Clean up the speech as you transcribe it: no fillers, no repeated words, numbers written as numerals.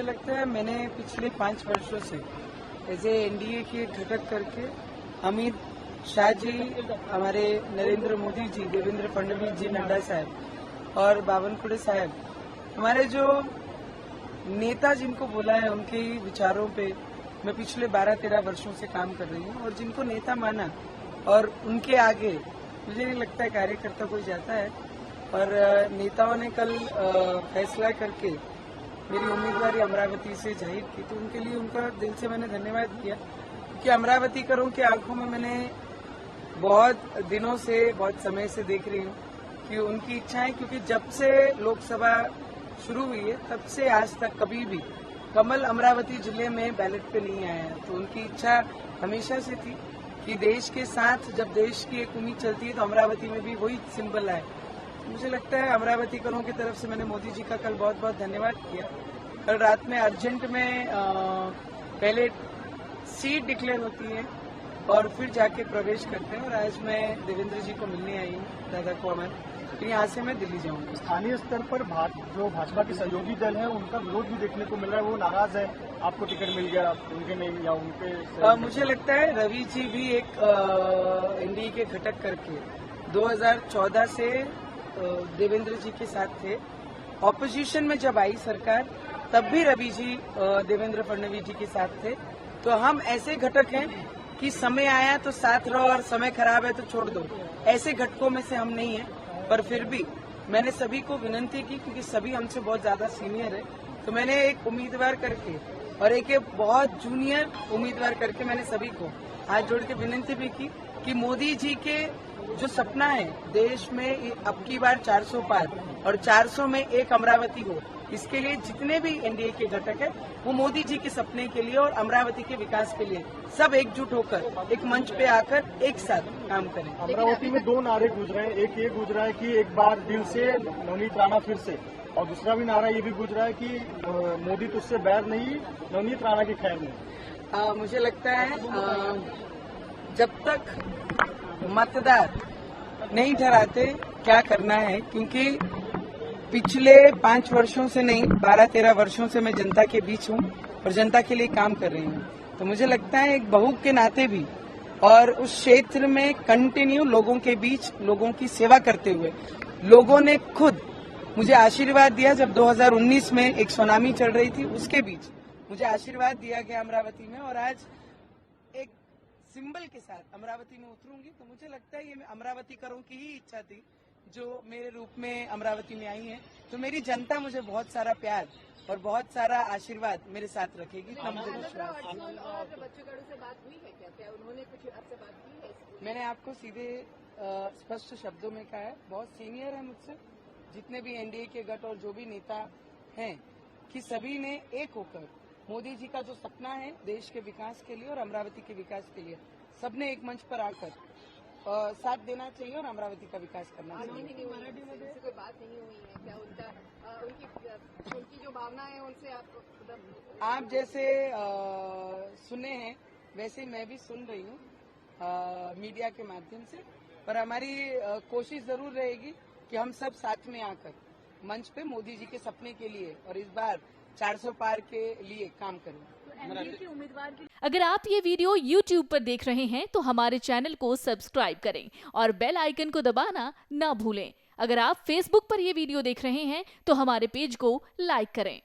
मुझे लगता है मैंने पिछले 5 वर्षों से ऐसे एनडीए के घटक करके अमित शाह जी, हमारे नरेंद्र मोदी जी, देवेंद्र फडणवीस जी, नड्डा साहब और बावनकुळे साहब, हमारे जो नेता जिनको बोला है उनके ही विचारों पे मैं पिछले 12-13 वर्षों से काम कर रही हूँ और जिनको नेता माना और उनके आगे मुझे नहीं लगता है कार्यकर्ता कोई जाता है। और नेताओं ने कल फैसला करके मेरी उम्मीदवारी अमरावती से जाहिर की, तो उनके लिए उनका दिल से मैंने धन्यवाद किया, क्योंकि अमरावतीकरों की आंखों में मैंने बहुत दिनों से, बहुत समय से देख रही हूँ कि उनकी इच्छा है, क्योंकि जब से लोकसभा शुरू हुई है तब से आज तक कभी भी कमल अमरावती जिले में बैलेट पे नहीं आया है। तो उनकी इच्छा हमेशा से थी कि देश के साथ जब देश की एक उम्मीद चलती है तो अमरावती में भी वही सिंबल आए। मुझे लगता है अमरावतीकरों की तरफ से मैंने मोदी जी का कल बहुत बहुत धन्यवाद किया। कल रात में अर्जेंट में पहले सीट डिक्लेयर होती है और फिर जाके प्रवेश करते हैं, और आज मैं देवेंद्र जी को मिलने आई हूँ, दादा को हमारे, फिर यहाँ से मैं दिल्ली जाऊंगा। स्थानीय स्तर पर जो भाजपा के सहयोगी दल है उनका विरोध भी देखने को मिल रहा है, वो नाराज है आपको टिकट मिल गया उनके नहीं या उनके। मुझे लगता है रवि जी भी एक एनडीए के घटक करके 2014 से देवेंद्र जी के साथ थे। ऑपोजिशन में जब आई सरकार तब भी रवि जी देवेंद्र फडणवीस जी के साथ थे। तो हम ऐसे घटक हैं कि समय आया तो साथ रहो और समय खराब है तो छोड़ दो, ऐसे घटकों में से हम नहीं हैं। पर फिर भी मैंने सभी को विनती की, क्योंकि सभी हमसे बहुत ज्यादा सीनियर है, तो मैंने एक उम्मीदवार करके और एक बहुत जूनियर उम्मीदवार करके मैंने सभी को हाथ जोड़ के विनती भी की कि मोदी जी के जो सपना है देश में अब की बार 400 पार और 400 में एक अमरावती हो, इसके लिए जितने भी एनडीए के घटक है वो मोदी जी के सपने के लिए और अमरावती के विकास के लिए सब एकजुट होकर एक मंच पे आकर एक साथ काम करें। अमरावती में 2 नारे गूंज रहे हैं, एक ये गूंज रहा है कि एक बार दिल से नवनीत राणा फिर से, और दूसरा भी नारा ये भी गूंज रहा है कि मोदी तुझसे बैर नहीं, नवनीत राणा की खैर नहीं। मुझे लगता है जब तक मतदार नहीं ठहराते क्या करना है, क्योंकि पिछले 5 वर्षों से नहीं 12-13 वर्षों से मैं जनता के बीच हूँ और जनता के लिए काम कर रही हूँ। तो मुझे लगता है एक बहू के नाते भी और उस क्षेत्र में कंटिन्यू लोगों के बीच लोगों की सेवा करते हुए लोगों ने खुद मुझे आशीर्वाद दिया। जब 2019 में एक सुनामी चल रही थी उसके बीच मुझे आशीर्वाद दिया गया अमरावती में, और आज एक सिंबल के साथ अमरावती में उतरूंगी। तो मुझे लगता है ये अमरावतीकरों की ही इच्छा थी जो मेरे रूप में अमरावती में आई है। तो मेरी जनता मुझे बहुत सारा प्यार और बहुत सारा आशीर्वाद मेरे साथ रखेगी। मैंने आपको सीधे स्पष्ट शब्दों में कहा है, बहुत सीनियर है मुझसे, जितने भी एनडीए के गठ और जो भी नेता हैं, कि सभी ने एक होकर मोदी जी का जो सपना है देश के विकास के लिए और अमरावती के विकास के लिए सबने एक मंच पर आकर साथ देना चाहिए और अमरावती का विकास करना चाहिए। मराठी में कोई बात नहीं हुई है क्या? उनकी जो भावना है उनसे आप जैसे सुने हैं वैसे मैं भी सुन रही हूँ मीडिया के माध्यम से, पर हमारी कोशिश जरूर रहेगी कि हम सब साथ में आकर मंच पे मोदी जी के सपने के लिए और इस बार 400 पार के लिए काम करें। अगर आप ये वीडियो YouTube पर देख रहे हैं तो हमारे चैनल को सब्सक्राइब करें और बेल आइकन को दबाना ना भूलें। अगर आप Facebook पर ये वीडियो देख रहे हैं तो हमारे पेज को लाइक करें।